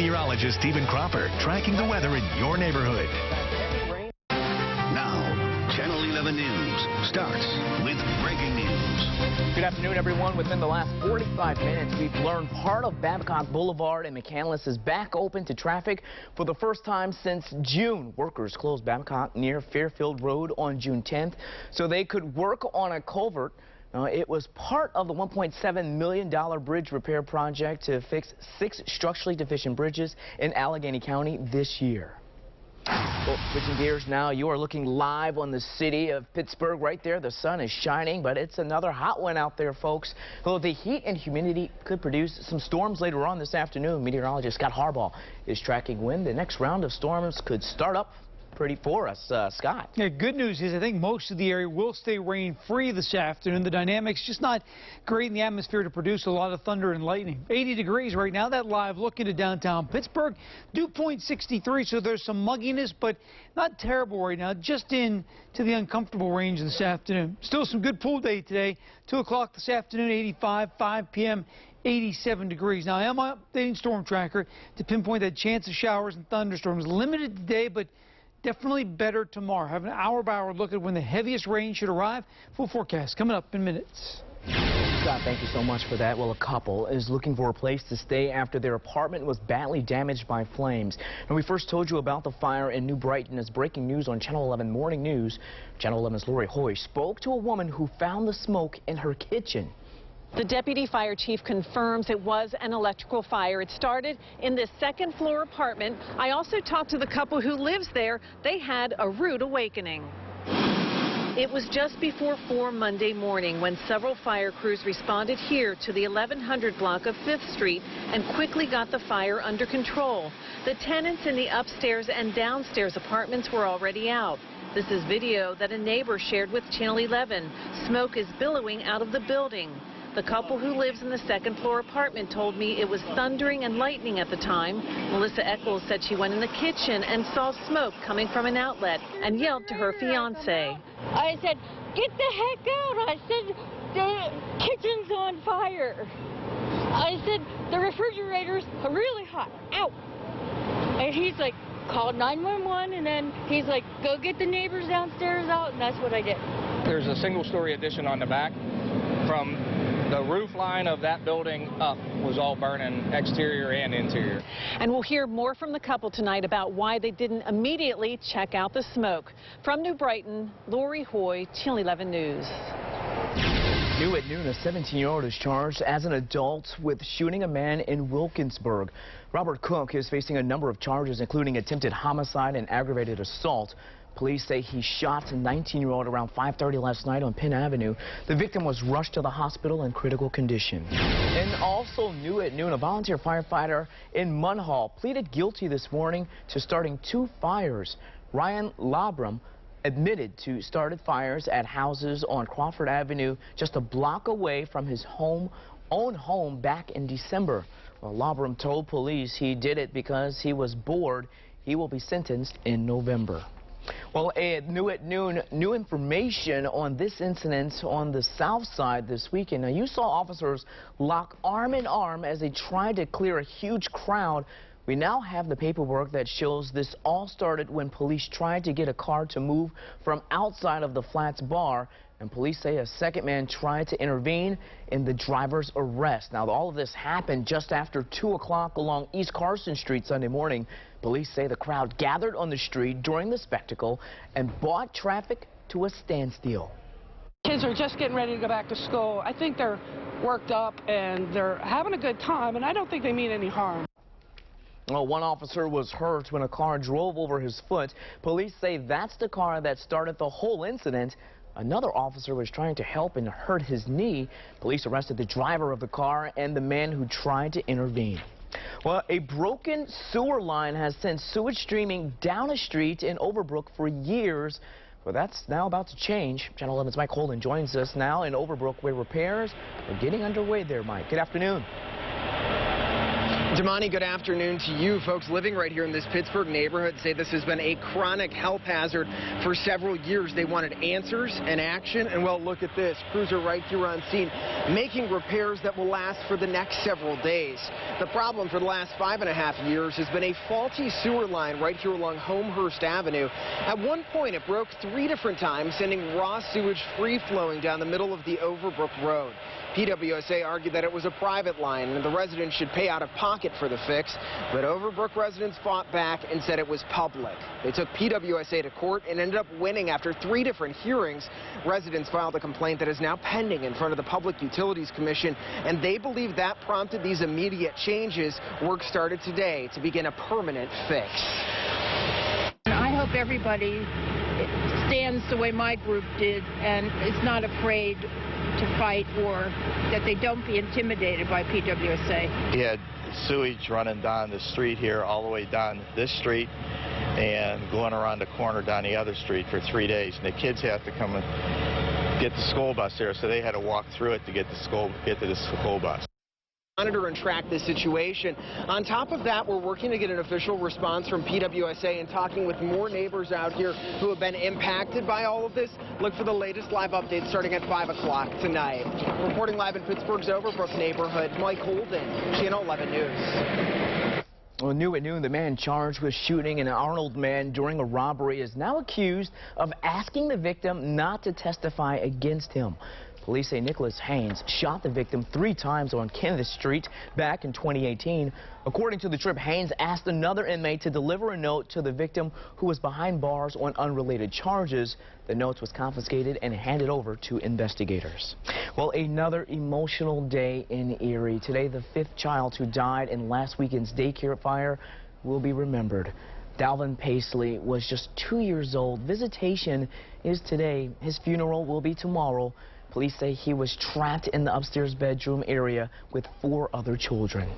meteorologist Stephen Cropper tracking the weather in your neighborhood. Now, Channel 11 News starts with breaking news. Good afternoon, everyone. Within the last 45 minutes, we've learned part of Babcock Boulevard and McCandless is back open to traffic for the first time since June. Workers closed Babcock near Fairfield Road on June 10th so they could work on a culvert. It was part of the $1.7 million bridge repair project to fix 6 structurally deficient bridges in Allegheny County this year. Well, switching gears now, you are looking live on the city of Pittsburgh. Right there, the sun is shining, but it's another hot one out there, folks. Though the heat and humidity could produce some storms later on this afternoon. Meteorologist Scott Harbaugh is tracking when the next round of storms could start up pretty for us. Scott. Yeah, good news is I think most of the area will stay rain-free this afternoon. The dynamics just not great in the atmosphere to produce a lot of thunder and lightning. 80 degrees right now. That live look into downtown Pittsburgh. Dew point 63, so there's some mugginess, but not terrible right now. Just into the uncomfortable range this afternoon. Still some good pool day today. 2 o'clock this afternoon, 85, 5 p.m. 87 degrees. Now, I am updating Storm Tracker to pinpoint that chance of showers and thunderstorms. Limited today, but definitely better tomorrow. Have an hour-by-hour look at when the heaviest rain should arrive. Full forecast coming up in minutes. Scott, thank you so much for that. Well, a couple is looking for a place to stay after their apartment was badly damaged by flames. And we first told you about the fire in New Brighton as breaking news on Channel 11 Morning News. Channel 11's Lori Hoy spoke to a woman who found the smoke in her kitchen. The deputy fire chief confirms it was an electrical fire. It started in this second-floor apartment. I also talked to the couple who lives there. They had a rude awakening. It was just before 4 Monday morning when several fire crews responded here to the 1100 block of 5th Street and quickly got the fire under control. The tenants in the upstairs and downstairs apartments were already out. This is video that a neighbor shared with Channel 11. Smoke is billowing out of the building. The couple who lives in the second-floor apartment told me it was thundering and lightning at the time. Melissa Eccles said she went in the kitchen and saw smoke coming from an outlet and yelled to her fiancé. I said, "Get the heck out." I said, "The kitchen's on fire." I said, "The refrigerator's really hot. Out." And he's like, "Call 911," and then he's like, "Go get the neighbors downstairs out," and that's what I did. There's a single-story addition on the back. From the roof line of that building up was all burning, exterior and interior. And we'll hear more from the couple tonight about why they didn't immediately check out the smoke. From New Brighton, Lori Hoy, Channel 11 News. New at noon, a 17-year-old is charged as an adult with shooting a man in Wilkinsburg. Robert Cook is facing a number of charges, including attempted homicide and aggravated assault. Police say he shot a 19-year-old around 5:30 last night on Penn Avenue. The victim was rushed to the hospital in critical condition. And also new at noon, a volunteer firefighter in Munhall pleaded guilty this morning to starting 2 fires. Ryan Labram admitted to started fires at houses on Crawford Avenue just a block away from his own home back in December. Well, Labram told police he did it because he was bored. He will be sentenced in November. Well, new at noon, new information on this incident on the south side this weekend. Now, you saw officers lock arm in arm as they tried to clear a huge crowd. We now have the paperwork that shows this all started when police tried to get a car to move from outside of the Flats bar. And police say a second man tried to intervene in the driver's arrest. Now, all of this happened just after 2 o'clock along East Carson Street Sunday morning. Police say the crowd gathered on the street during the spectacle and brought traffic to a standstill. Kids are just getting ready to go back to school. I think they're worked up and they're having a good time, and I don't think they mean any harm. Well, one officer was hurt when a car drove over his foot. Police say that's the car that started the whole incident. Another officer was trying to help and hurt his knee. Police arrested the driver of the car and the man who tried to intervene. Well, a broken sewer line has sent sewage streaming down a street in Overbrook for years. Well, that's now about to change. Channel 11's Mike Holden joins us now in Overbrook, where repairs are getting underway there, Mike. Good afternoon. Damani, good afternoon to you. Folks living right here in this Pittsburgh neighborhood say this has been a chronic health hazard for several years. They wanted answers and action, and well, look at this. Crews are right here on scene making repairs that will last for the next several days. The problem for the last 5.5 years has been a faulty sewer line right here along Homehurst Avenue. At one point, it broke 3 different times, sending raw sewage free-flowing down the middle of the Overbrook Road. PWSA argued that it was a private line and the residents should pay out of pocket for the fix, but Overbrook residents fought back and said it was public. They took PWSA to court and ended up winning after 3 different hearings. Residents filed a complaint that is now pending in front of the Public Utilities Commission, and they believe that prompted these immediate changes. Work started today to begin a permanent fix. I hope everybody stands the way my group did and is not afraid to fight, or that they don't be intimidated by PWSA. He had sewage running down the street here, all the way down this street, and going around the corner down the other street for 3 days. And the kids have to come and get the school bus here, so they had to walk through it to get to the school bus. Monitor and track this situation. On top of that, we're working to get an official response from PWSA and talking with more neighbors out here who have been impacted by all of this. Look for the latest live updates starting at 5 o'clock tonight. Reporting live in Pittsburgh's Overbrook neighborhood, Mike Holden, Channel 11 News. Well, new at noon, the man charged with shooting an Arnold man during a robbery is now accused of asking the victim not to testify against him. Police say Nicholas Haynes shot the victim 3 times on Kenneth Street back in 2018. According to the Trip, Haynes asked another inmate to deliver a note to the victim who was behind bars on unrelated charges. The note was confiscated and handed over to investigators. Well, another emotional day in Erie. Today, the 5th child who died in last weekend's daycare fire will be remembered. Dalvin Paisley was just 2 years old. Visitation is today. His funeral will be tomorrow. Police say he was trapped in the upstairs bedroom area with 4 other children.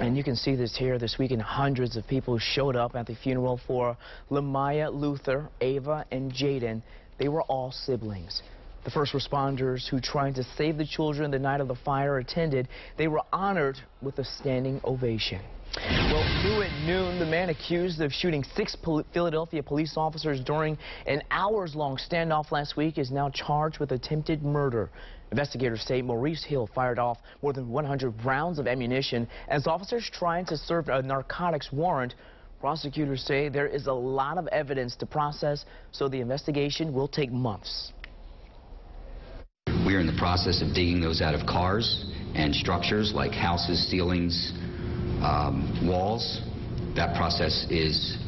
And you can see this here this weekend. Hundreds of people showed up at the funeral for Lamaya, Luther, Ava, and Jaden. They were all siblings. The first responders who tried to save the children the night of the fire attended. They were honored with a standing ovation. Well, new at noon, the man accused of shooting 6 Philadelphia police officers during an hours-long standoff last week is now charged with attempted murder. Investigators say Maurice Hill fired off more than 100 rounds of ammunition as officers trying to serve a narcotics warrant. Prosecutors say there is a lot of evidence to process, so the investigation will take months. We are in the process of digging those out of cars and structures like houses, ceilings, walls. That process is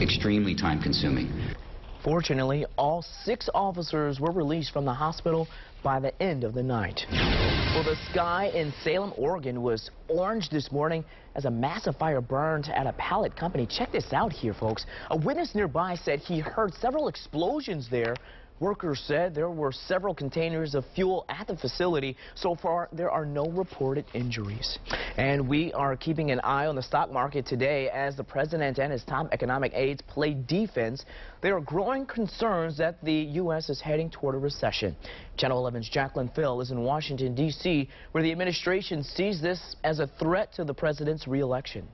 extremely time-consuming. Fortunately, all 6 officers were released from the hospital by the end of the night. Well, the sky in Salem, Oregon was orange this morning as a massive fire burned at a pallet company. Check this out here, folks. A witness nearby said he heard several explosions there. Workers said there were several containers of fuel at the facility. So far, there are no reported injuries. And we are keeping an eye on the stock market today as the president and his top economic aides play defense. There are growing concerns that the U.S. is heading toward a recession. Channel 11's Jacqueline Phil is in Washington, D.C., where the administration sees this as a threat to the president's reelection.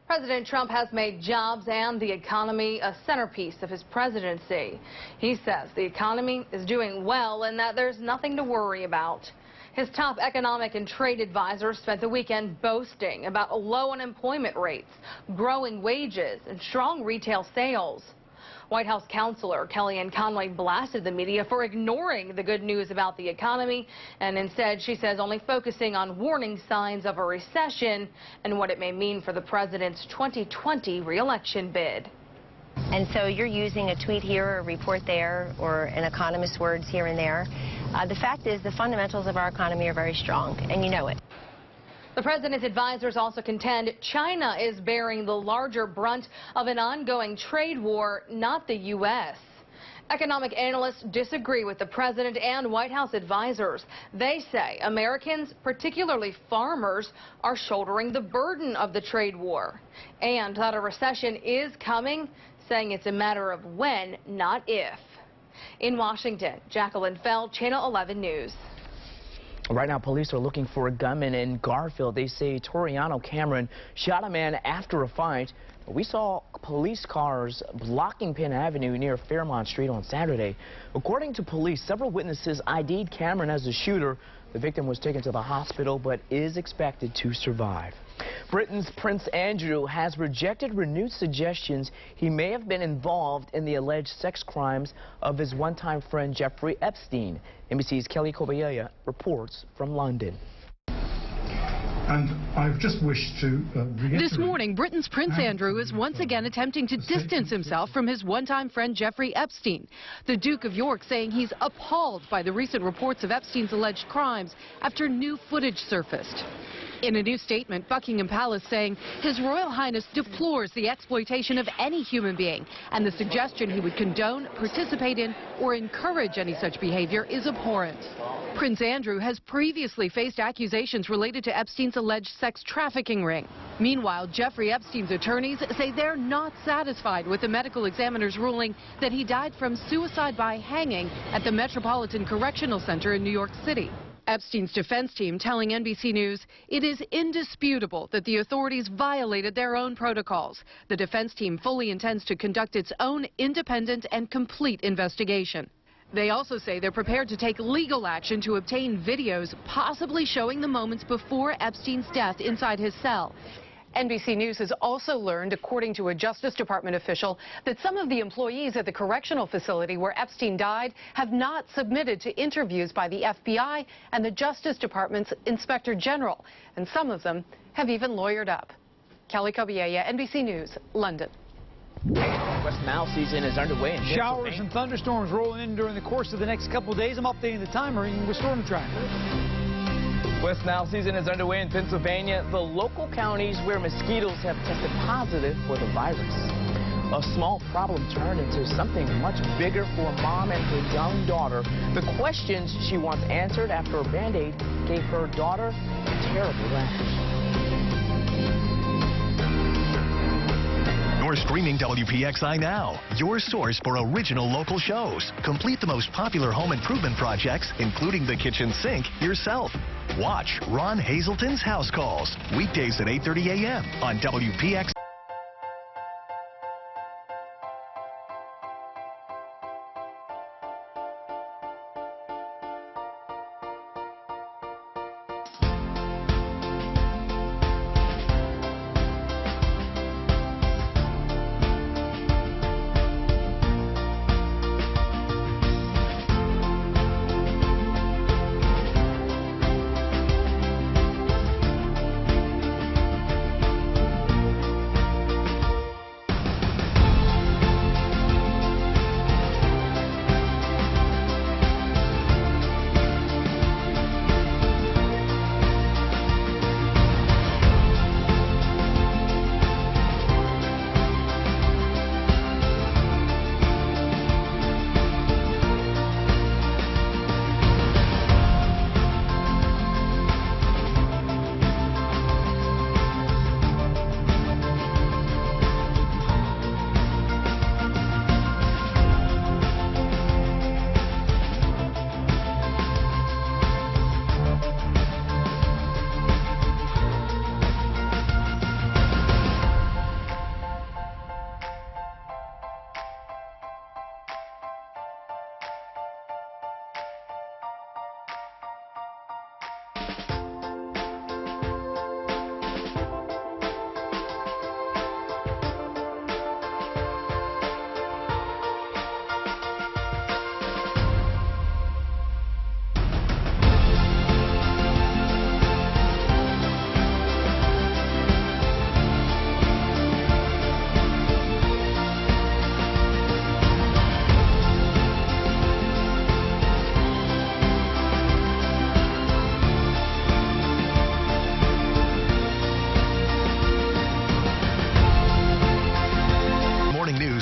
President Trump has made jobs and the economy a centerpiece of his presidency. He says the economy is doing well and that there's nothing to worry about. His top economic and trade advisors spent the weekend boasting about low unemployment rates, growing wages, and strong retail sales. White House counselor Kellyanne Conway blasted the media for ignoring the good news about the economy, and instead, she says, only focusing on warning signs of a recession and what it may mean for the president's 2020 re-election bid. And so you're using a tweet here, a report there, or an economist's words here and there. The fact is the fundamentals of our economy are very strong, and you know it. The president's advisors also contend China is bearing the larger brunt of an ongoing trade war, not the U.S. Economic analysts disagree with the president and White House advisors. They say Americans, particularly farmers, are shouldering the burden of the trade war, and that a recession is coming, saying it's a matter of when, not if. In Washington, Jacqueline Feld, Channel 11 News. Right now, police are looking for a gunman in Garfield. They say Toriano Cameron shot a man after a fight. We saw police cars blocking Penn Avenue near Fairmont Street on Saturday. According to police, several witnesses ID'd Cameron as the shooter. The victim was taken to the hospital but is expected to survive. Britain's Prince Andrew has rejected renewed suggestions he may have been involved in the alleged sex crimes of his one-time friend Jeffrey Epstein. NBC's Kelly Kobayaya reports from London. And I've just wished to reiterate. This morning, Britain's Prince Andrew is once again attempting to distance himself from his one-time friend Jeffrey Epstein. The Duke of York saying he's appalled by the recent reports of Epstein's alleged crimes after new footage surfaced. In a new statement, Buckingham Palace saying His Royal Highness deplores the exploitation of any human being, and the suggestion he would condone, participate in, or encourage any such behavior is abhorrent. Prince Andrew has previously faced accusations related to Epstein's alleged sex trafficking ring. Meanwhile, Jeffrey Epstein's attorneys say they're not satisfied with the medical examiner's ruling that he died from suicide by hanging at the Metropolitan Correctional Center in New York City. Epstein's defense team telling NBC News it is indisputable that the authorities violated their own protocols. The defense team fully intends to conduct its own independent and complete investigation. They also say they're prepared to take legal action to obtain videos possibly showing the moments before Epstein's death inside his cell. NBC News has also learned, according to a Justice Department official, that some of the employees at the correctional facility where Epstein died have not submitted to interviews by the FBI and the Justice Department's Inspector General, and some of them have even lawyered up. Kelly Kobayaya, NBC News, London. West Nile season is underway in Showers and thunderstorms rolling in during the course of the next couple of days. I'm updating the timer with Storm Tracker. West Nile season is underway in Pennsylvania, the local counties where mosquitoes have tested positive for the virus. A small problem turned into something much bigger for a mom and her young daughter. The questions she wants answered after a Band-Aid gave her daughter a terrible rash. You're streaming WPXI now, your source for original local shows. Complete the most popular home improvement projects, including the kitchen sink, yourself. Watch Ron Hazelton's House Calls, weekdays at 8:30 a.m. on WPXI.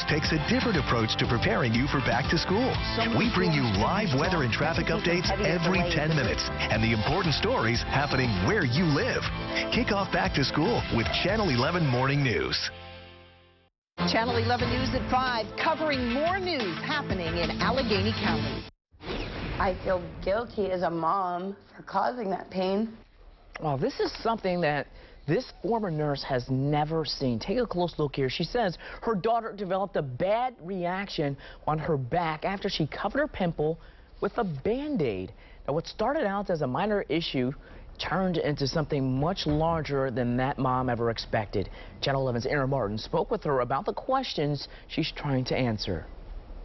Takes a different approach to preparing you for back to school. We bring you live weather and traffic updates every 10 minutes and the important stories happening where you live. Kick off back to school with Channel 11 Morning News. Channel 11 News at 5, covering more news happening in Allegheny County. I feel guilty as a mom for causing that pain. Well, this is something that this former nurse has never seen. Take a close look here. She says her daughter developed a bad reaction on her back after she covered her pimple with a Band-Aid. Now, what started out as a minor issue turned into something much larger than that mom ever expected. Channel 11's Aaron Martin spoke with her about the questions she's trying to answer.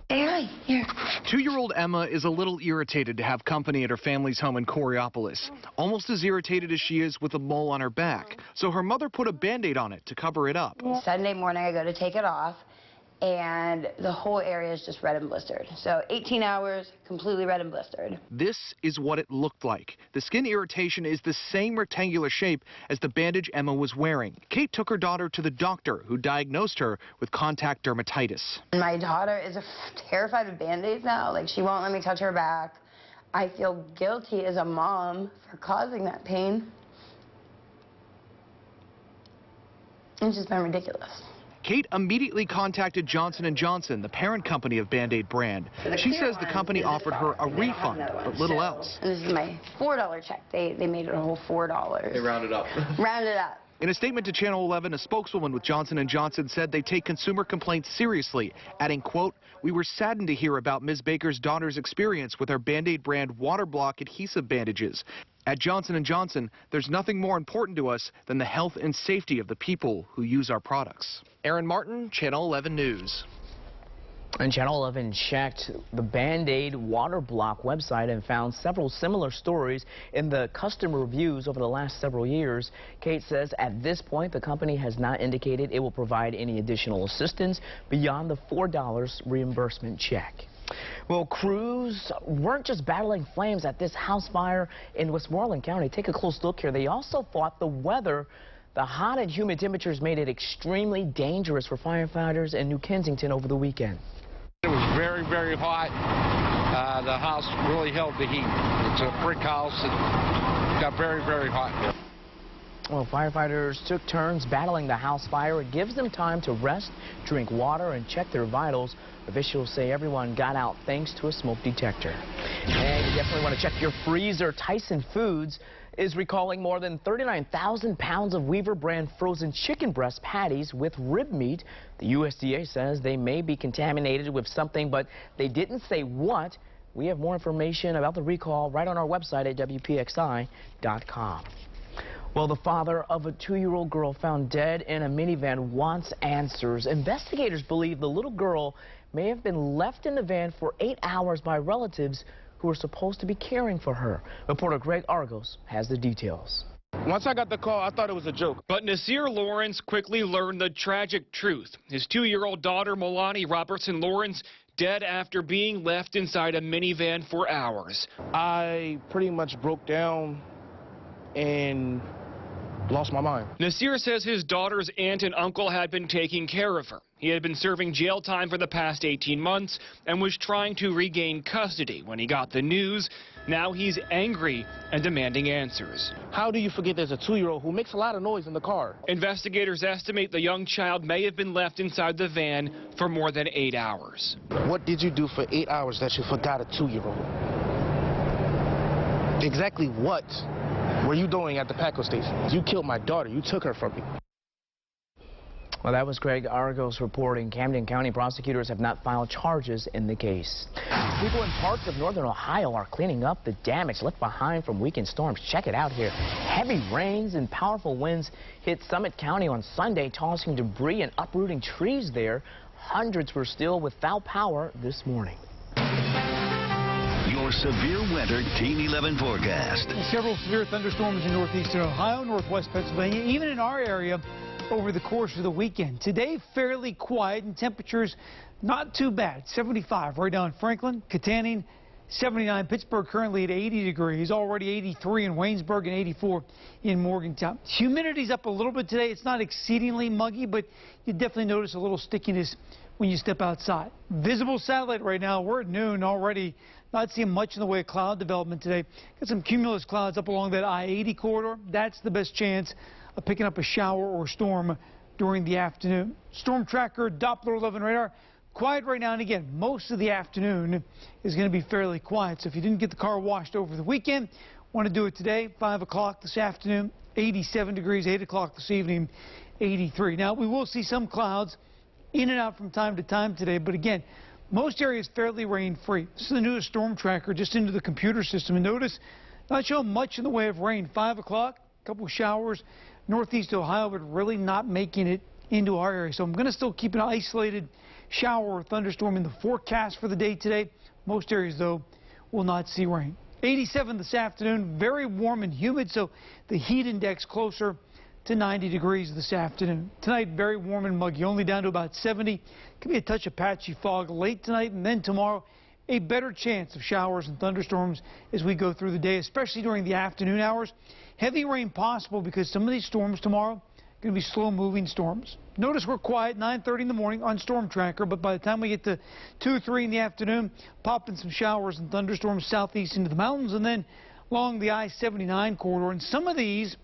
Hey, here. 2-year-old Emma is a little irritated to have company at her family's home in Coraopolis. Almost as irritated as she is with a mole on her back. So her mother put a Band-Aid on it to cover it up. Sunday morning, I go to take it off, and the whole area is just red and blistered. So 18 hours, completely red and blistered. This is what it looked like. The skin irritation is the same rectangular shape as the bandage Emma was wearing. Kate took her daughter to the doctor, who diagnosed her with contact dermatitis. My daughter is terrified of Band-Aids now. Like, she won't let me touch her back. I feel guilty as a mom for causing that pain. It's just been ridiculous. Kate immediately contacted Johnson & Johnson, the parent company of Band-Aid brand. She says the company offered her a refund, but little else. And this is my $4 check. They made it a whole $4. They rounded up. Rounded up. In a statement to Channel 11, a spokeswoman with Johnson & Johnson said they take consumer complaints seriously, adding, quote, "We were saddened to hear about Ms. Baker's daughter's experience with our Band-Aid brand water block adhesive bandages. At Johnson & Johnson, there's nothing more important to us than the health and safety of the people who use our products." Aaron Martin, Channel 11 News. And Channel 11 checked the Band-Aid water block website and found several similar stories in the customer reviews over the last several years. Kate says at this point, the company has not indicated it will provide any additional assistance beyond the $4 reimbursement check. Well, crews weren't just battling flames at this house fire in Westmoreland County. Take a close look here. They also fought the weather. The hot and humid temperatures made it extremely dangerous for firefighters in New Kensington over the weekend. It was very, very hot. The house really held the heat. It's a brick house. It got very, very hot. Well, firefighters took turns battling the house fire. It gives them time to rest, drink water, and check their vitals. Officials say everyone got out thanks to a smoke detector. And you definitely want to check your freezer. Tyson Foods is recalling more than 39,000 pounds of Weaver brand frozen chicken breast patties with rib meat. The USDA says they may be contaminated with something, but they didn't say what. We have more information about the recall right on our website at WPXI.com. Well, the father of a 2-year-old girl found dead in a minivan wants answers. Investigators believe the little girl may have been left in the van for 8 hours by relatives who were supposed to be caring for her. Reporter Greg Argos has the details. Once I got the call, I thought it was a joke. But Nasir Lawrence quickly learned the tragic truth. His 2-year-old daughter, Milani Robertson Lawrence, dead after being left inside a minivan for hours. I pretty much broke down and lost my mind. Nasir says his daughter's aunt and uncle had been taking care of her. He had been serving jail time for the past 18 months and was trying to regain custody. When he got the news, now he's angry and demanding answers. How do you forget there's a 2-year-old who makes a lot of noise in the car? Investigators estimate the young child may have been left inside the van for more than 8 hours. What did you do for 8 hours that you forgot a 2-year-old? Exactly what were you doing at the Paco station? You killed my daughter. You took her from me. Well, that was Greg Argos reporting. Camden County prosecutors have not filed charges in the case. People in parts of northern Ohio are cleaning up the damage left behind from weekend storms. Check it out here. Heavy rains and powerful winds hit Summit County on Sunday, tossing debris and uprooting trees there. Hundreds were still without power this morning. Your severe weather Team 11 forecast. Several severe thunderstorms in northeastern Ohio, northwest Pennsylvania, even in our area over the course of the weekend. Today, fairly quiet and temperatures not too bad. 75 right now in Franklin, Katanning, 79. Pittsburgh currently at 80 degrees, already 83 in Waynesburg and 84 in Morgantown. Humidity's up a little bit today. It's not exceedingly muggy, but you definitely notice a little stickiness when you step outside. Visible satellite right now, we're at noon already. Not seeing much in the way of cloud development today. Got some cumulus clouds up along that I-80 corridor. That's the best chance of picking up a shower or storm during the afternoon. Storm tracker, Doppler 11 radar, quiet right now and again. Most of the afternoon is going to be fairly quiet. So if you didn't get the car washed over the weekend, want to do it today, 5 o'clock this afternoon, 87 degrees, 8 o'clock this evening, 83. Now, we will see some clouds in and out from time to time today, but again, most areas fairly rain-free. This is the newest storm tracker just into the computer system, and notice not showing much in the way of rain. 5 o'clock, a couple showers, northeast Ohio, but really not making it into our area. So I'm going to still keep an isolated shower or thunderstorm in the forecast for the day today. Most areas, though, will not see rain. 87 this afternoon, very warm and humid, so the heat index closer to 90 degrees this afternoon. Tonight, very warm and muggy, only down to about 70. Could be a touch of patchy fog late tonight, and then tomorrow, a better chance of showers and thunderstorms as we go through the day, especially during the afternoon hours. Heavy rain possible because some of these storms tomorrow are going to be slow-moving storms. Notice we're quiet 9:30 in the morning on Storm Tracker, but by the time we get to 2 3 in the afternoon, popping some showers and thunderstorms southeast into the mountains and then along the I-79 corridor. And some of these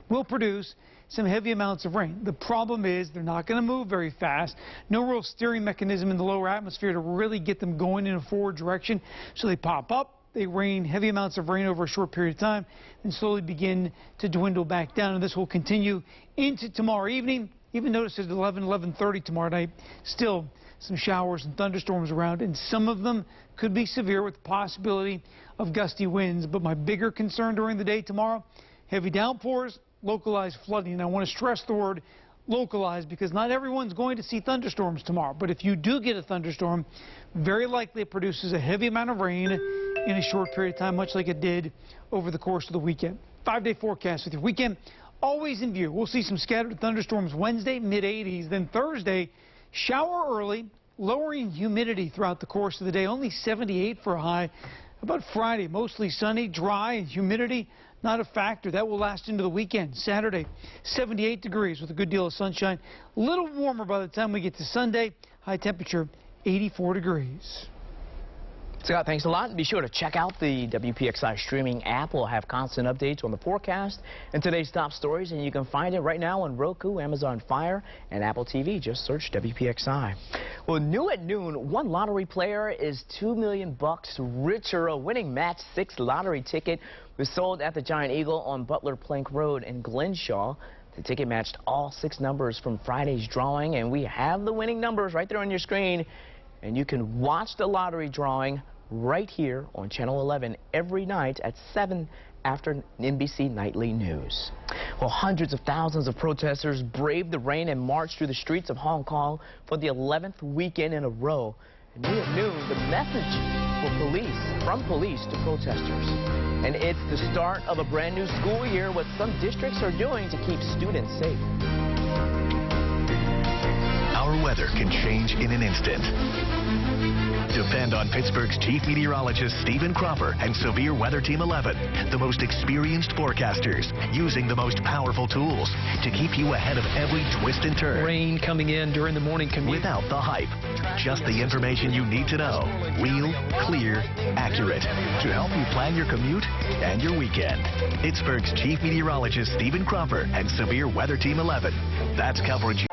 will produce some heavy amounts of rain. The problem is they're not going to move very fast. No real steering mechanism in the lower atmosphere to really get them going in a forward direction. So they pop up. They rain heavy amounts of rain over a short period of time and slowly begin to dwindle back down. And this will continue into tomorrow evening. Even notice at 11:30 tomorrow night, still some showers and thunderstorms around, and some of them could be severe with the possibility of gusty winds. But my bigger concern during the day tomorrow, heavy downpours, localized flooding. And I want to stress the word localized because not everyone's going to see thunderstorms tomorrow. But if you do get a thunderstorm, very likely it produces a heavy amount of rain in a short period of time, much like it did over the course of the weekend. 5-day forecast with your weekend always in view. We'll see some scattered thunderstorms Wednesday, mid-80s. Then Thursday, shower early, lowering humidity throughout the course of the day. Only 78 for a high. About Friday, mostly sunny, dry, and humidity not a factor. That will last into the weekend. Saturday, 78 degrees with a good deal of sunshine. A little warmer by the time we get to Sunday. High temperature, 84 degrees. Scott, thanks a lot. Be sure to check out the WPXI streaming app. We'll have constant updates on the forecast and today's top stories, and you can find it right now on Roku, Amazon Fire, and Apple TV. Just search WPXI. Well, new at noon, one lottery player is $2 million richer. A winning Match 6 lottery ticket was sold at the Giant Eagle on Butler Plank Road in Glenshaw. The ticket matched all 6 numbers from Friday's drawing, and we have the winning numbers right there on your screen. And you can watch the lottery drawing right here on Channel 11 every night at 7 after NBC Nightly News. Well, hundreds of thousands of protesters braved the rain and marched through the streets of Hong Kong for the 11th weekend in a row. And new at noon, the message from police to protesters. And it's the start of a brand new school year, what some districts are doing to keep students safe. Our weather can change in an instant. Depend on Pittsburgh's chief meteorologist Stephen Cropper and Severe Weather Team 11, the most experienced forecasters, using the most powerful tools to keep you ahead of every twist and turn. Rain coming in during the morning commute. Without the hype, just the information you need to know. Real, clear, accurate, to help you plan your commute and your weekend. Pittsburgh's chief meteorologist Stephen Cropper and Severe Weather Team 11. That's coverage.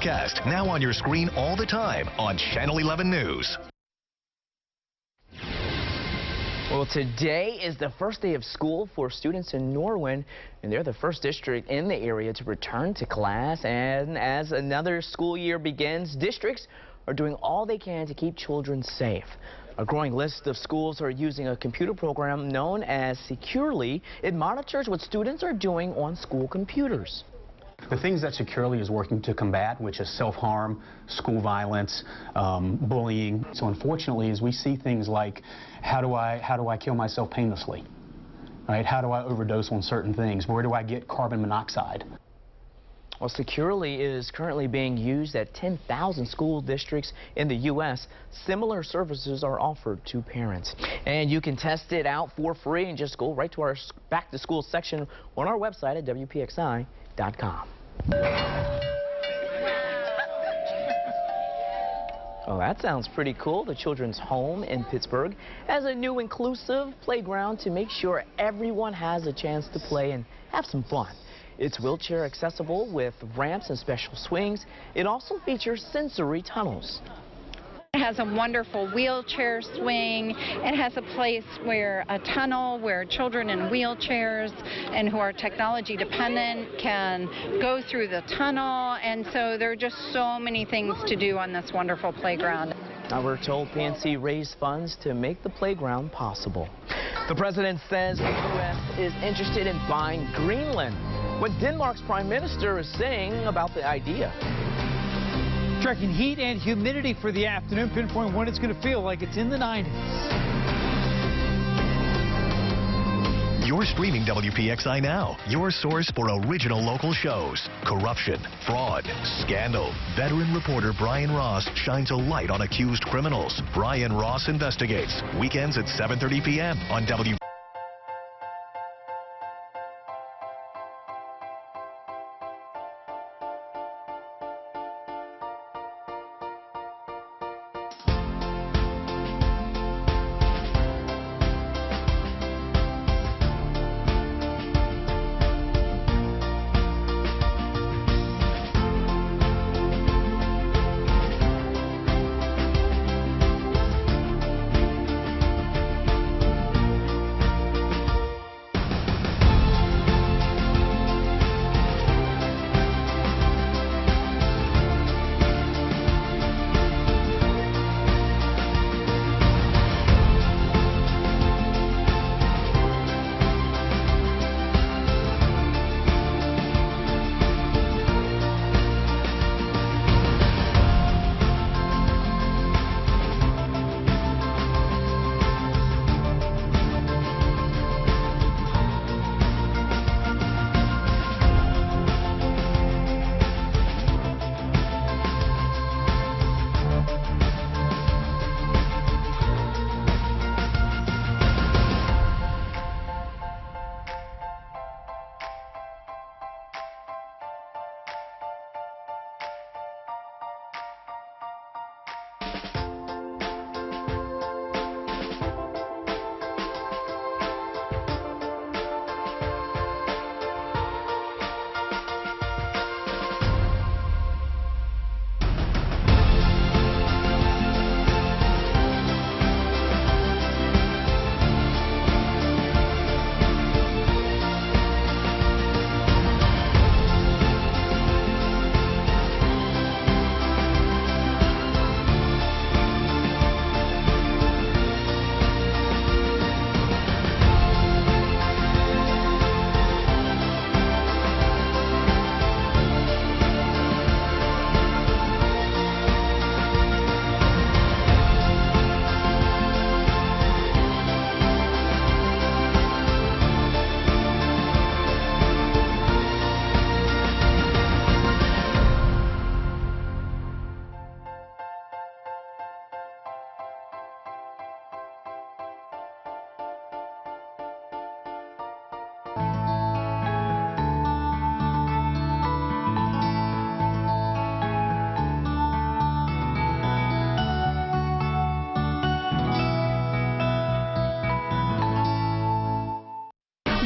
forecast, now on your screen all the time on Channel 11 News. Well, today is the first day of school for students in Norwin, and they're the first district in the area to return to class. And as another school year begins, districts are doing all they can to keep children safe. A growing list of schools are using a computer program known as Securely. It monitors what students are doing on school computers. The things that Securely is working to combat, which is self-harm, school violence, bullying. So unfortunately, as we see things like, how do I kill myself painlessly? Right? How do I overdose on certain things? Where do I get carbon monoxide? Well, Securely is currently being used at 10,000 school districts in the U.S. Similar services are offered to parents. And you can test it out for free and just go right to our Back to School section on our website at WPXI.com. Well, that sounds pretty cool. The Children's Home in Pittsburgh has a new inclusive playground to make sure everyone has a chance to play and have some fun. It's wheelchair accessible with ramps and special swings. It also features sensory tunnels. It has a wonderful wheelchair swing. It has a place where a tunnel where children in wheelchairs and who are technology dependent can go through the tunnel. And so there are just so many things to do on this wonderful playground. Now we're told PNC raised funds to make the playground possible. The president says the U.S. is interested in buying Greenland. What Denmark's prime minister is saying about the idea. Tracking heat and humidity for the afternoon, pinpoint when it's going to feel like it's in the 90s. You're streaming WPXI now, your source for original local shows. Corruption, fraud, scandal. Veteran reporter Brian Ross shines a light on accused criminals. Brian Ross Investigates. Weekends at 7:30 p.m. on WPXI.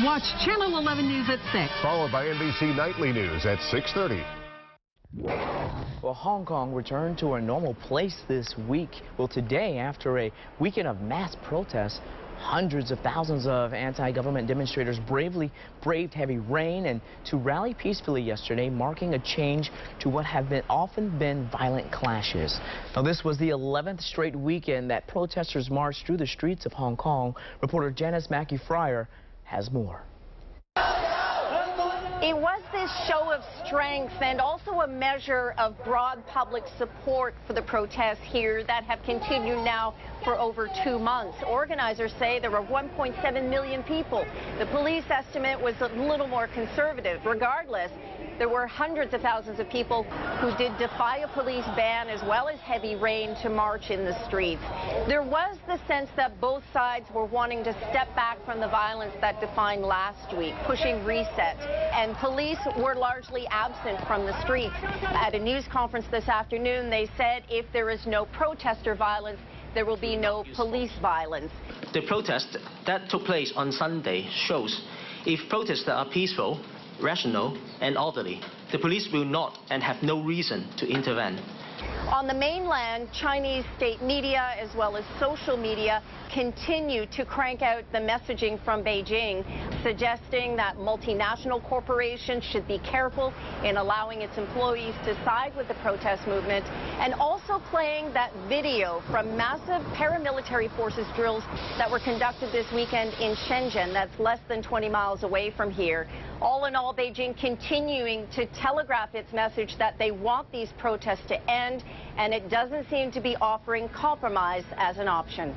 Watch Channel 11 News at 6. Followed by NBC Nightly News at 6:30. Well, Hong Kong returned to a normal place this week. Well, today, after a weekend of mass protests, hundreds of thousands of anti-government demonstrators bravely braved heavy rain and to rally peacefully yesterday, marking a change to what have often been violent clashes. Now, this was the 11th straight weekend that protesters marched through the streets of Hong Kong. Reporter Janice Mackey-Fryer has more. It was this show of strength and also a measure of broad public support for the protests here that have continued now for over 2 months. Organizers say there were 1.7 million people. The police estimate was a little more conservative. Regardless, there were hundreds of thousands of people who did defy a police ban as well as heavy rain to march in the streets. There was the sense that both sides were wanting to step back from the violence that defined last week, pushing reset. And police were largely absent from the streets. At a news conference this afternoon, they said if there is no protester violence, there will be no police violence. The protest that took place on Sunday shows if protesters are peaceful, rational and orderly, the police will not and have no reason to intervene. On the mainland, Chinese state media as well as social media continue to crank out the messaging from Beijing, suggesting that multinational corporations should be careful in allowing its employees to side with the protest movement, and also playing that video from massive paramilitary forces drills that were conducted this weekend in Shenzhen, that's less than 20 miles away from here. All in all, Beijing continuing to telegraph its message that they want these protests to end, and it doesn't seem to be offering compromise as an option.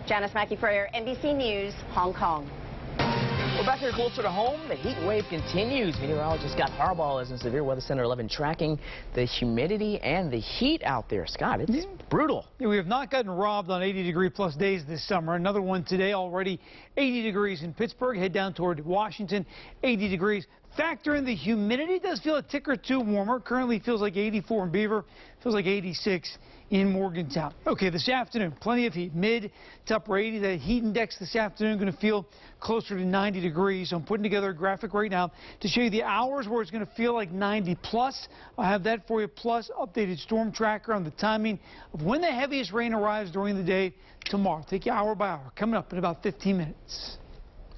Janice Mackey-Fryer, NBC News, Hong Kong. We're back here closer to home. The heat wave continues. Meteorologist Scott Harbaugh is in Severe Weather Center 11 tracking the humidity and the heat out there. Scott, it's brutal. Yeah, we have not gotten robbed on 80-degree-plus days this summer. Another one today, already 80 degrees in Pittsburgh. Head down toward Washington, 80 degrees. Factor in the humidity. It does feel a tick or two warmer. Currently feels like 84 in Beaver. Feels like 86 in Morgantown. Okay, this afternoon, plenty of heat. Mid to upper 80. The heat index this afternoon going to feel closer to 90 degrees. So I'm putting together a graphic right now to show you the hours where it's going to feel like 90 plus. I'll have that for you, plus updated storm tracker on the timing of when the heaviest rain arrives during the day tomorrow. Take you hour by hour. Coming up in about 15 minutes.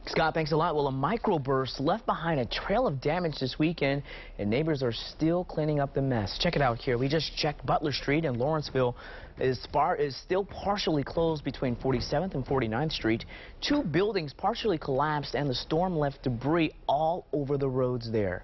Scott, thanks a lot. Well, a microburst left behind a trail of damage this weekend, and neighbors are still cleaning up the mess. Check it out here. We just checked Butler Street in Lawrenceville is still partially closed between 47th and 49th Street. 2 buildings partially collapsed, and the storm left debris all over the roads there.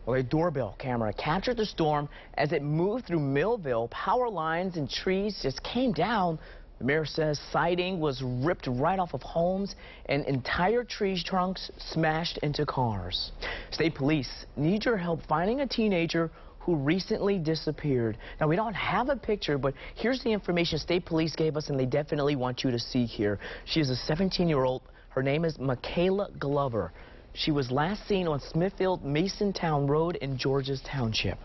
Well, a doorbell camera captured the storm as it moved through Millville. Power lines and trees just came down. The mayor says siding was ripped right off of homes and entire tree trunks smashed into cars. State police need your help finding a teenager who recently disappeared. Now, we don't have a picture, but here's the information state police gave us, and they definitely want you to see here. She is a 17-year-old. Her name is Michaela Glover. She was last seen on Smithfield Masontown Road in Georges Township.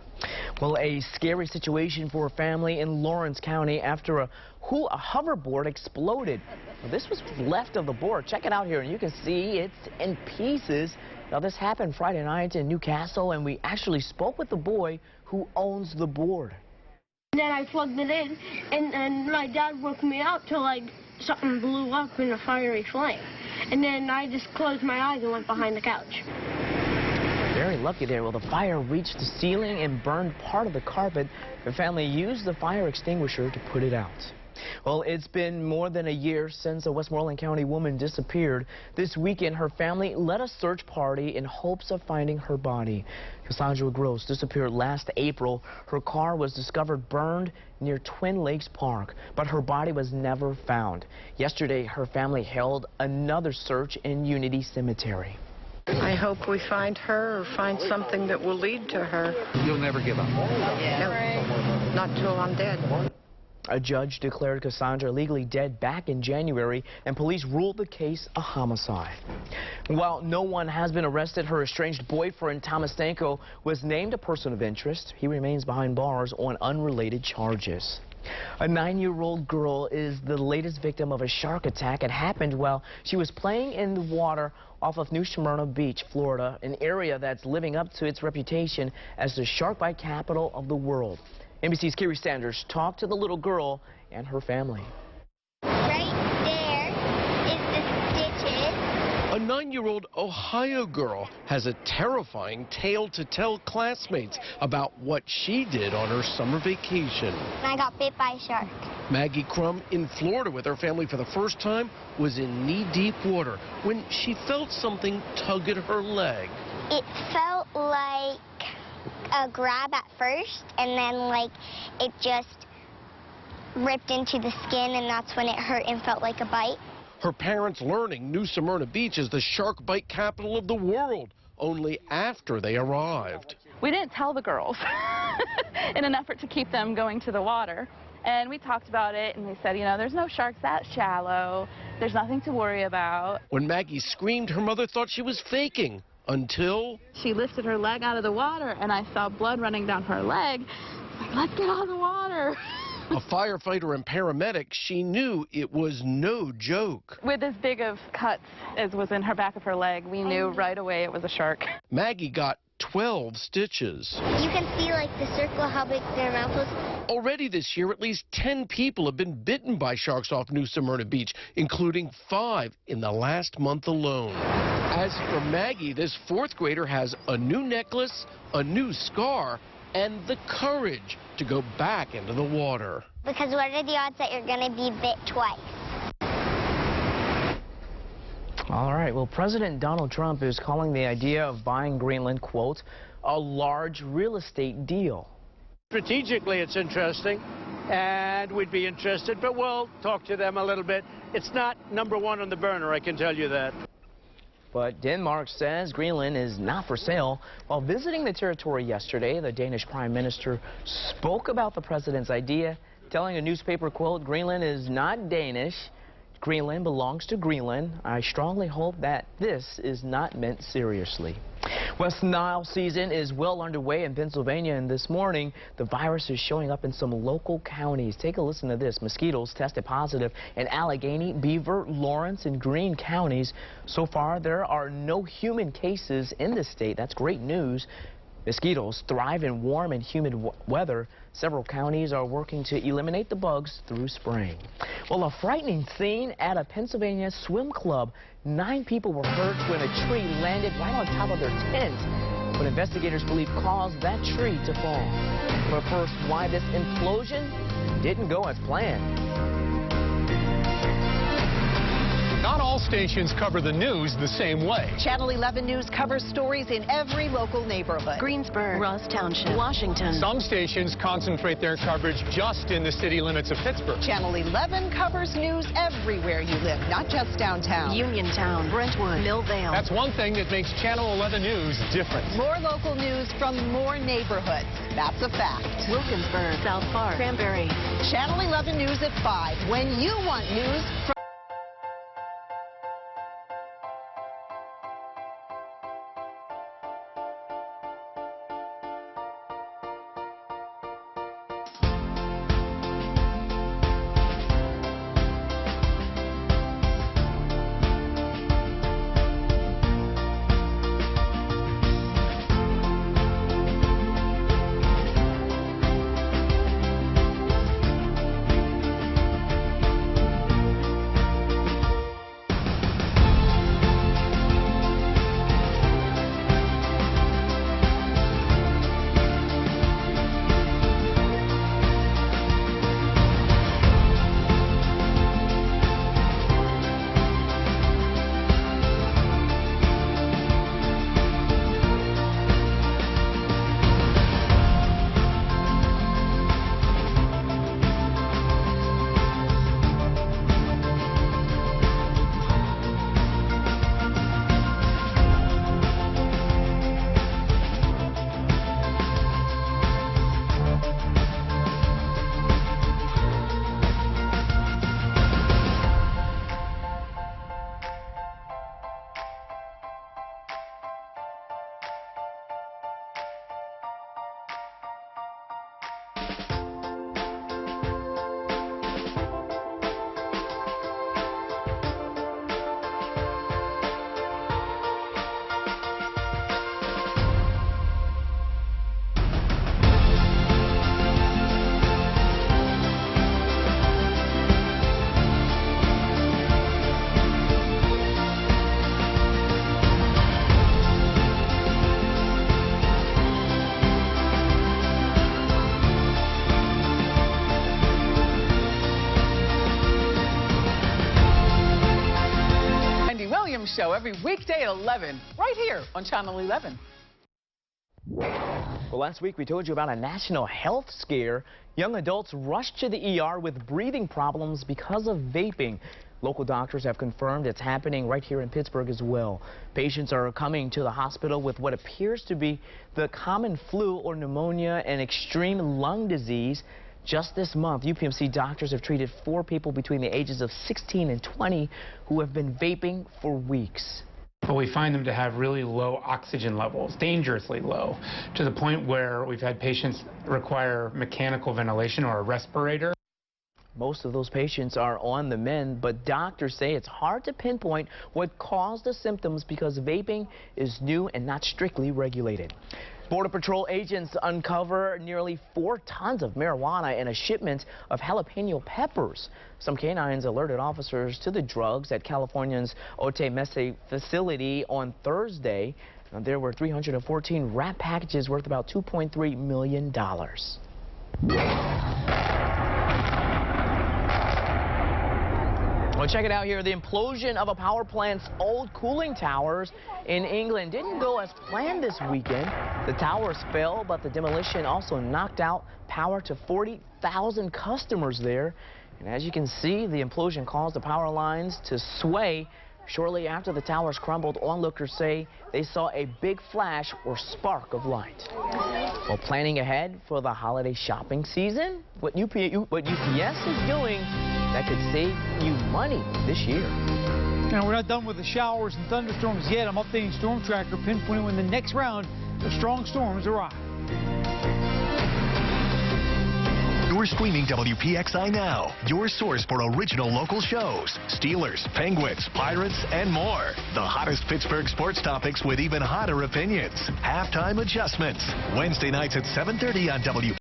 Well, a scary situation for a family in Lawrence County after a hoverboard exploded. Well, this was left of the board. Check it out here, and you can see it's in pieces. Now, this happened Friday night in Newcastle, and we actually spoke with the boy who owns the board. Then I plugged it in, and my dad woke me up till like something blew up in a fiery flame. And then I just closed my eyes and went behind the couch. Very lucky there. Well, the fire reached the ceiling and burned part of the carpet. The family used the fire extinguisher to put it out. Well, it's been more than a year since a Westmoreland County woman disappeared. This weekend, her family led a search party in hopes of finding her body. Cassandra Gross disappeared last April. Her car was discovered burned near Twin Lakes Park, but her body was never found. Yesterday, her family held another search in Unity Cemetery. I hope we find her or find something that will lead to her. You'll never give up. No, not till I'm dead. A judge declared Cassandra legally dead back in January, and police ruled the case a homicide. While no one has been arrested, her estranged boyfriend, Thomas Stanko, was named a person of interest. He remains behind bars on unrelated charges. A 9-year-old girl is the latest victim of a shark attack. It happened while she was playing in the water off of New Smyrna Beach, Florida, an area that's living up to its reputation as the shark bite capital of the world. NBC's Kerry Sanders talked to the little girl and her family. A 9-year-old Ohio girl has a terrifying tale to tell classmates about what she did on her summer vacation. I got bit by a shark. Maggie Crum, in Florida with her family for the first time, was in knee-deep water when she felt something tug at her leg. It felt like a grab at first, and then it just ripped into the skin, and that's when it hurt and felt like a bite. Her parents learning New Smyrna Beach is the shark bite capital of the world only after they arrived. We didn't tell the girls in an effort to keep them going to the water. And we talked about it, and they said, you know, there's no sharks that shallow. There's nothing to worry about. When Maggie screamed, her mother thought she was faking until she lifted her leg out of the water, and I saw blood running down her leg. I was like, let's get out of the water. A firefighter and paramedic, she knew it was no joke. With as big of cuts as was in her back of her leg, we knew right away it was a shark. Maggie got 12 stitches. You can see the circle how big their mouth was. Already this year, at least 10 people have been bitten by sharks off New Smyrna Beach, including 5 in the last month alone. As for Maggie, this 4th grader has a new necklace, a new scar, and the courage to go back into the water. Because what are the odds that you're going to be bit twice? All right, well, President Donald Trump is calling the idea of buying Greenland, quote, a large real estate deal. Strategically, it's interesting, and we'd be interested, but we'll talk to them a little bit. It's not #1 on the burner, I can tell you that. But Denmark says Greenland is not for sale. While visiting the territory yesterday, the Danish Prime Minister spoke about the president's idea, telling a newspaper, quote, Greenland is not Danish. Greenland belongs to Greenland. I strongly hope that this is not meant seriously. West Nile season is well underway in Pennsylvania, and this morning the virus is showing up in some local counties. Take a listen to this. Mosquitoes tested positive in Allegheny, Beaver, Lawrence, and Greene counties. So far, there are no human cases in the state. That's great news. Mosquitoes thrive in warm and humid weather. Several counties are working to eliminate the bugs through spraying. Well, a frightening scene at a Pennsylvania swim club. 9 people were hurt when a tree landed right on top of their tent. But investigators believe caused that tree to fall. But first, why this implosion didn't go as planned. Not all stations cover the news the same way. Channel 11 News covers stories in every local neighborhood. Greensburg, Ross Township, Washington. Some stations concentrate their coverage just in the city limits of Pittsburgh. Channel 11 covers news everywhere you live, not just downtown. Uniontown, Brentwood, Millvale. That's one thing that makes Channel 11 News different. More local news from more neighborhoods. That's a fact. Wilkinsburg, South Park, Cranberry. Channel 11 News at 5. When you want news from Williams Show every weekday at 11, right here on Channel 11. Well, last week we told you about a national health scare. Young adults rushed to the ER with breathing problems because of vaping. Local doctors have confirmed it's happening right here in Pittsburgh as well. Patients are coming to the hospital with what appears to be the common flu or pneumonia and extreme lung disease. Just this month, UPMC doctors have treated 4 people between the ages of 16 and 20 who have been vaping for weeks. But we find them to have really low oxygen levels, dangerously low, to the point where we've had patients require mechanical ventilation or a respirator. Most of those patients are on the mend, but doctors say it's hard to pinpoint what caused the symptoms because vaping is new and not strictly regulated. Border Patrol agents uncover nearly 4 tons of marijuana and a shipment of jalapeno peppers. Some canines alerted officers to the drugs at California's Otay Mesa facility on Thursday. There were 314 wrap packages worth about $2.3 million. Well, check it out here. The implosion of a power plant's old cooling towers in England didn't go as planned this weekend. The towers fell, but the demolition also knocked out power to 40,000 customers there. And as you can see, the implosion caused the power lines to sway. Shortly after the towers crumbled, onlookers say they saw a big flash or spark of light. Well, planning ahead for the holiday shopping season, what UPS is doing that could save you money this year. Now, we're not done with the showers and thunderstorms yet. I'm updating Storm Tracker, pinpointing when the next round of strong storms arrive. You're streaming WPXI Now, your source for original local shows. Steelers, Penguins, Pirates, and more. The hottest Pittsburgh sports topics with even hotter opinions. Halftime adjustments. Wednesday nights at 7:30 on WPXI.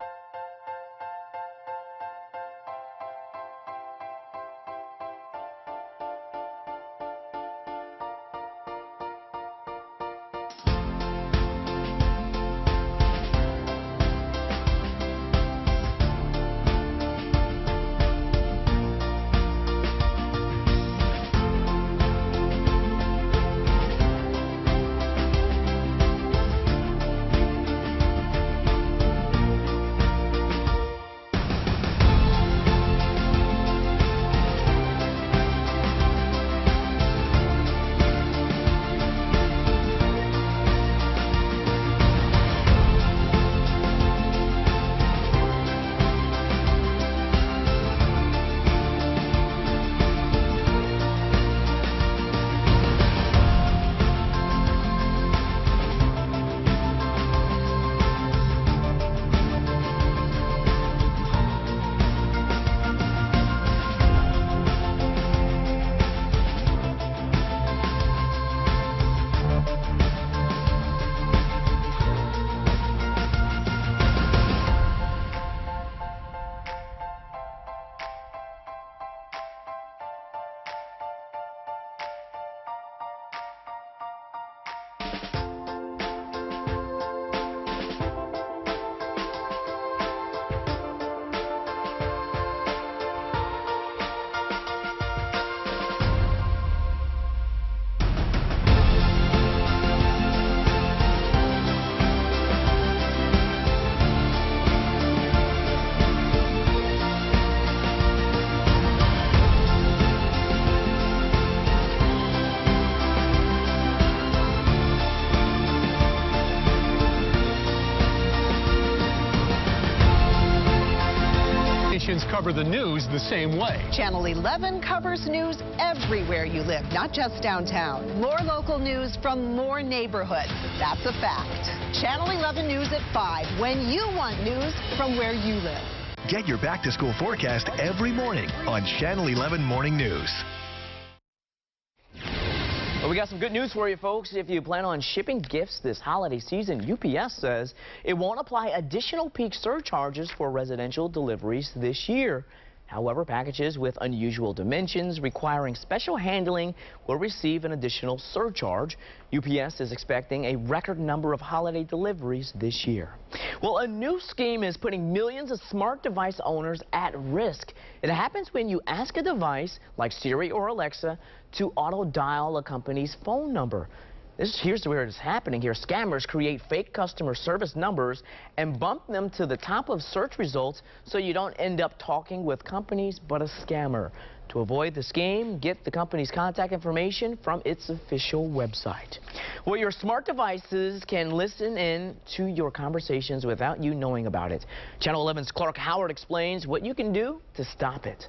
Cover the news the same way. Channel 11 covers news everywhere you live, not just downtown. More local news from more neighborhoods. That's a fact. Channel 11 News at 5, when you want news from where you live. Get your back-to-school forecast every morning on Channel 11 Morning News. Well, we got some good news for you, folks. If you plan on shipping gifts this holiday season, UPS says it won't apply additional peak surcharges for residential deliveries this year. However, packages with unusual dimensions requiring special handling will receive an additional surcharge. UPS is expecting a record number of holiday deliveries this year. Well, a new scheme is putting millions of smart device owners at risk. It happens when you ask a device like Siri or Alexa to auto-dial a company's phone number. Here's where it's happening here. Scammers create fake customer service numbers and bump them to the top of search results so you don't end up talking with companies but a scammer. To avoid the scheme, get the company's contact information from its official website. Well, your smart devices can listen in to your conversations without you knowing about it. Channel 11's Clark Howard explains what you can do to stop it.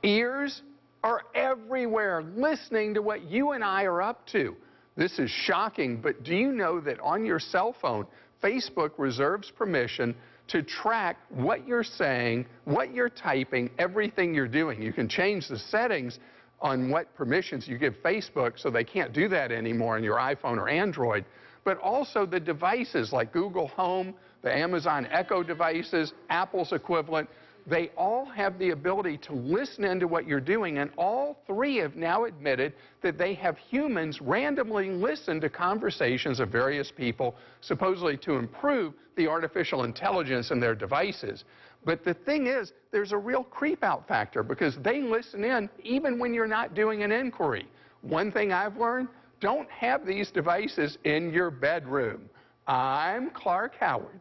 Ears are everywhere, listening to what you and I are up to. This is shocking, but do you know that on your cell phone, Facebook reserves permission to track what you're saying, what you're typing, everything you're doing? You can change the settings on what permissions you give Facebook, so they can't do that anymore on your iPhone or Android. But also the devices like Google Home, the Amazon Echo devices, Apple's equivalent, they all have the ability to listen into what you're doing, and all three have now admitted that they have humans randomly listen to conversations of various people, supposedly to improve the artificial intelligence in their devices. But the thing is, there's a real creep-out factor because they listen in even when you're not doing an inquiry. One thing I've learned, don't have these devices in your bedroom. I'm Clark Howard.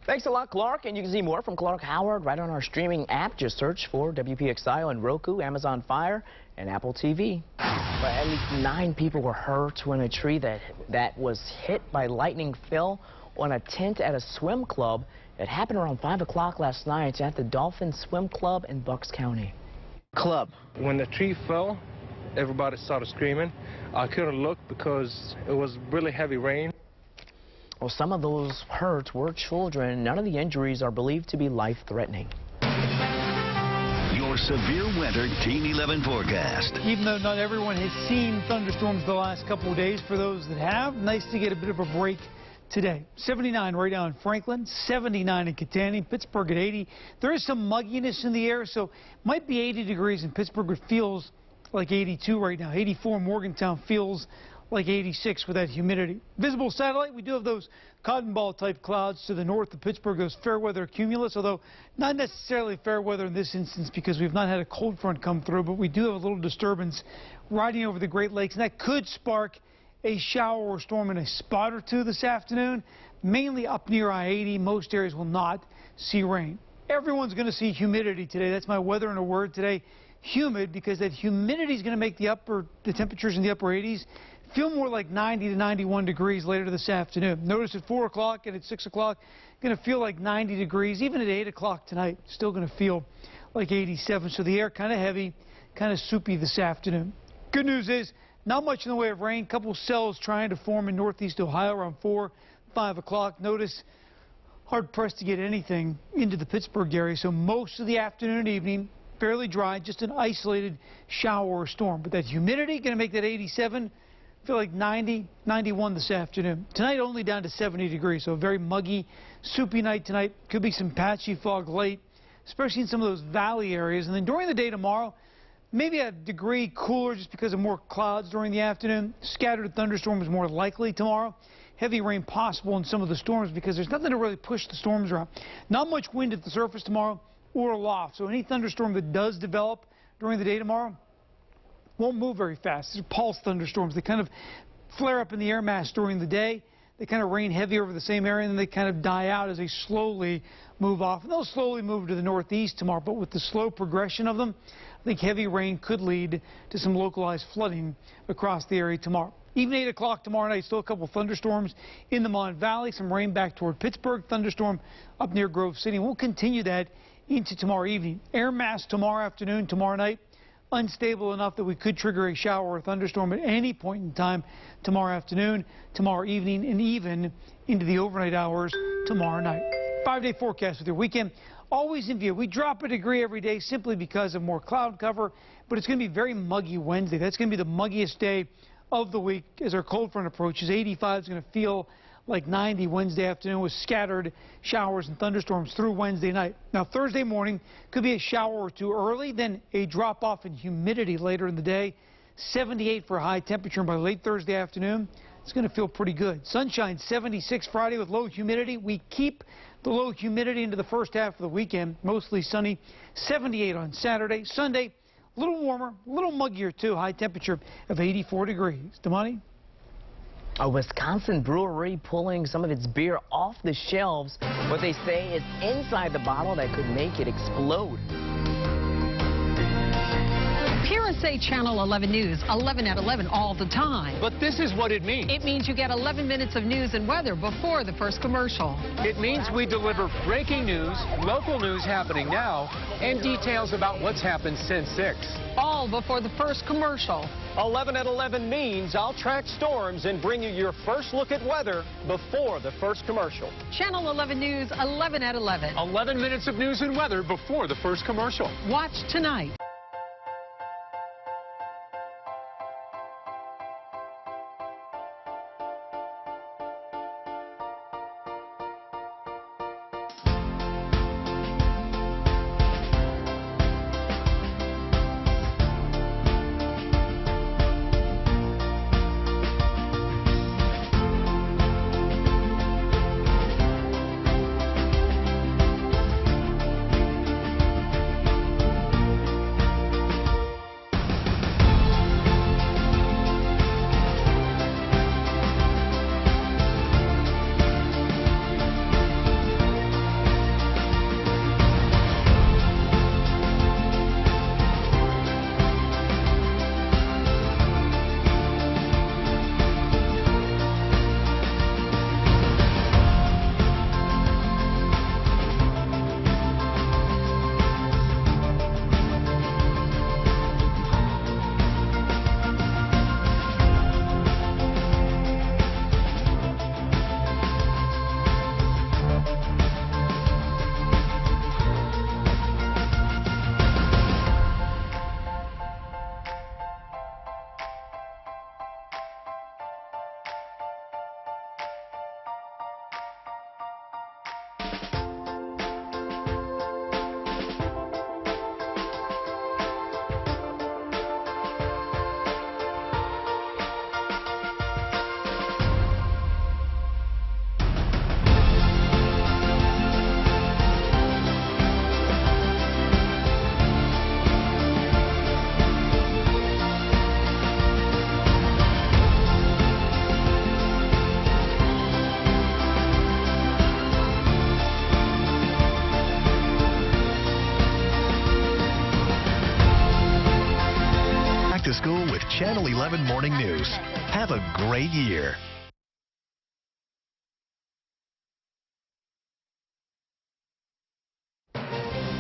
Thanks a lot, Clark, and you can see more from Clark Howard right on our streaming app. Just search for WPXI on Roku, Amazon Fire, and Apple TV. But at least 9 people were hurt when a tree that was hit by lightning fell on a tent at a swim club. It happened around 5 o'clock last night at the Dolphin Swim Club in Bucks County. When the tree fell, everybody started screaming. I couldn't look because it was really heavy rain. Well, some of those hurt were children. None of the injuries are believed to be life-threatening. Your severe weather Team 11 forecast. Even though not everyone has seen thunderstorms the last couple of days, for those that have, nice to get a bit of a break today. 79 right now in Franklin, 79 in Catania, Pittsburgh at 80. There is some mugginess in the air, so might be 80 degrees in Pittsburgh. It feels like 82 right now. 84 in Morgantown feels like 86 with that humidity. Visible satellite, we do have those cotton ball type clouds to the north of Pittsburgh, those fair weather cumulus, although not necessarily fair weather in this instance because we've not had a cold front come through, but we do have a little disturbance riding over the Great Lakes, and that could spark a shower or storm in a spot or two this afternoon, mainly up near I-80. Most areas will not see rain. Everyone's going to see humidity today. That's my weather in a word today. Humid, because that humidity is going to make the temperatures in the upper 80s feel more like 90 to 91 degrees later this afternoon. Notice at 4 o'clock and at 6 o'clock, going to feel like 90 degrees. Even at 8 o'clock tonight, still going to feel like 87. So the air kind of heavy, kind of soupy this afternoon. Good news is not much in the way of rain. Couple cells trying to form in northeast Ohio around 4, 5 o'clock. Notice hard pressed to get anything into the Pittsburgh area. So most of the afternoon and evening, fairly dry, just an isolated shower or storm. But that humidity going to make that 87 feel like 90, 91 this afternoon. Tonight only down to 70 degrees, so a very muggy, soupy night tonight. Could be some patchy fog late, especially in some of those valley areas. And then during the day tomorrow, maybe a degree cooler just because of more clouds during the afternoon. Scattered thunderstorms more likely tomorrow. Heavy rain possible in some of the storms because there's nothing to really push the storms around. Not much wind at the surface tomorrow or aloft. So any thunderstorm that does develop during the day tomorrow won't move very fast. These are pulse thunderstorms. They kind of flare up in the air mass during the day. They kind of rain heavy over the same area, and then they kind of die out as they slowly move off. And they'll slowly move to the northeast tomorrow, but with the slow progression of them, I think heavy rain could lead to some localized flooding across the area tomorrow. Even 8 o'clock tomorrow night, still a couple thunderstorms in the Mon Valley, some rain back toward Pittsburgh, thunderstorm up near Grove City. We'll continue that into tomorrow evening. Air mass tomorrow afternoon, tomorrow night. Unstable enough that we could trigger a shower or thunderstorm at any point in time tomorrow afternoon, tomorrow evening, and even into the overnight hours tomorrow night. 5-day forecast with your weekend always in view. We drop a degree every day simply because of more cloud cover, but it's going to be very muggy Wednesday. That's going to be the muggiest day of the week as our cold front approaches. 85 is going to feel like 90 Wednesday afternoon with scattered showers and thunderstorms through Wednesday night. Now Thursday morning could be a shower or two early, then a drop off in humidity later in the day. 78 for a high temperature, and by late Thursday afternoon, it's going to feel pretty good. Sunshine 76 Friday with low humidity. We keep the low humidity into the first half of the weekend. Mostly sunny. 78 on Saturday. Sunday, a little warmer, a little muggier too. High temperature of 84 degrees. Damani? A Wisconsin brewery pulling some of its beer off the shelves. What they say is inside the bottle that could make it explode. PRSA Channel 11 News, 11 at 11 all the time. But this is what it means. It means you get 11 minutes of news and weather before the first commercial. It means we deliver breaking news, local news happening now, and details about what's happened since 6. All before the first commercial. 11 at 11 means I'll track storms and bring you your first look at weather before the first commercial. Channel 11 News, 11 at 11. 11 minutes of news and weather before the first commercial. Watch tonight. To school with Channel 11 Morning News. Have a great year.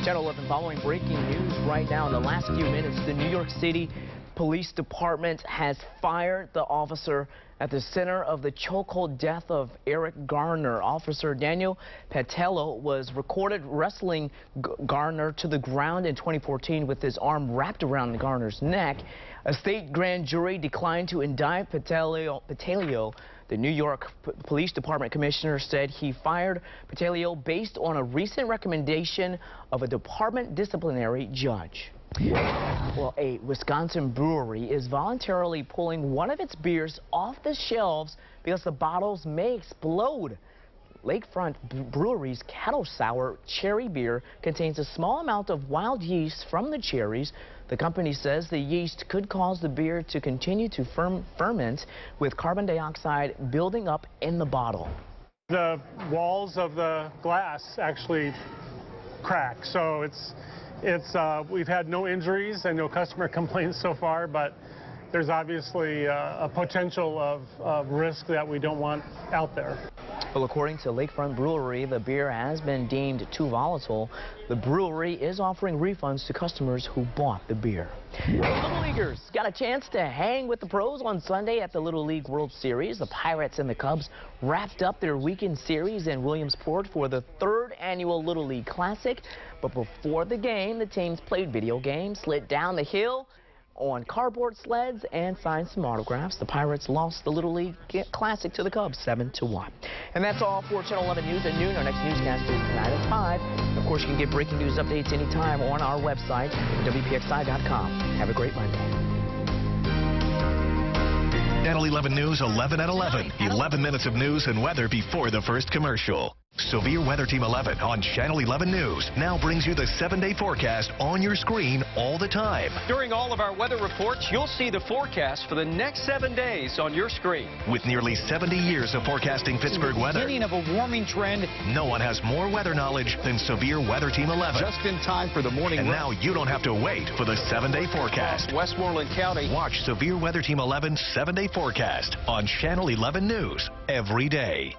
Channel 11 following breaking news right now. In the last few minutes, the New York City Police Department has fired the officer at the center of the chokehold death of Eric Garner. Officer Daniel Patello was recorded wrestling Garner to the ground in 2014 with his arm wrapped around Garner's neck. A state grand jury declined to indict Patello. The New York Police Department commissioner said he fired Patello based on a recent recommendation of a department disciplinary judge. Well, a Wisconsin brewery is voluntarily pulling one of its beers off the shelves because the bottles may explode. Lakefront Brewery's Kettle Sour cherry beer contains a small amount of wild yeast from the cherries. The company says the yeast could cause the beer to continue to ferment, with carbon dioxide building up in the bottle. The walls of the glass actually crack, so we've had no injuries and no customer complaints so far, but there's obviously a potential of risk that we don't want out there. Well, according to Lakefront Brewery, the beer has been deemed too volatile. The brewery is offering refunds to customers who bought the beer. Little Leaguers got a chance to hang with the pros on Sunday at the Little League World Series. The Pirates and the Cubs wrapped up their weekend series in Williamsport for the 3rd annual Little League Classic. But before the game, the teams played video games, slid down the hill on cardboard sleds and signed some autographs. The Pirates lost the Little League Classic to the Cubs 7-1. And that's all for Channel 11 News at noon. Our next newscast is tonight at 5. Of course, you can get breaking news updates anytime on our website, WPXI.com. Have a great Monday. Channel 11 News, 11 at 11. 11 minutes of news and weather before the first commercial. Severe Weather Team 11 on Channel 11 News now brings you the 7-day forecast on your screen all the time. During all of our weather reports, you'll see the forecast for the next 7 days on your screen. With nearly 70 years of forecasting Pittsburgh weather, Beginning of a warming trend. No one has more weather knowledge than Severe Weather Team 11. Just in time for the morning. And now you don't have to wait for the 7-day forecast. Westmoreland County. Watch Severe Weather Team 11's 7-day forecast on Channel 11 News every day.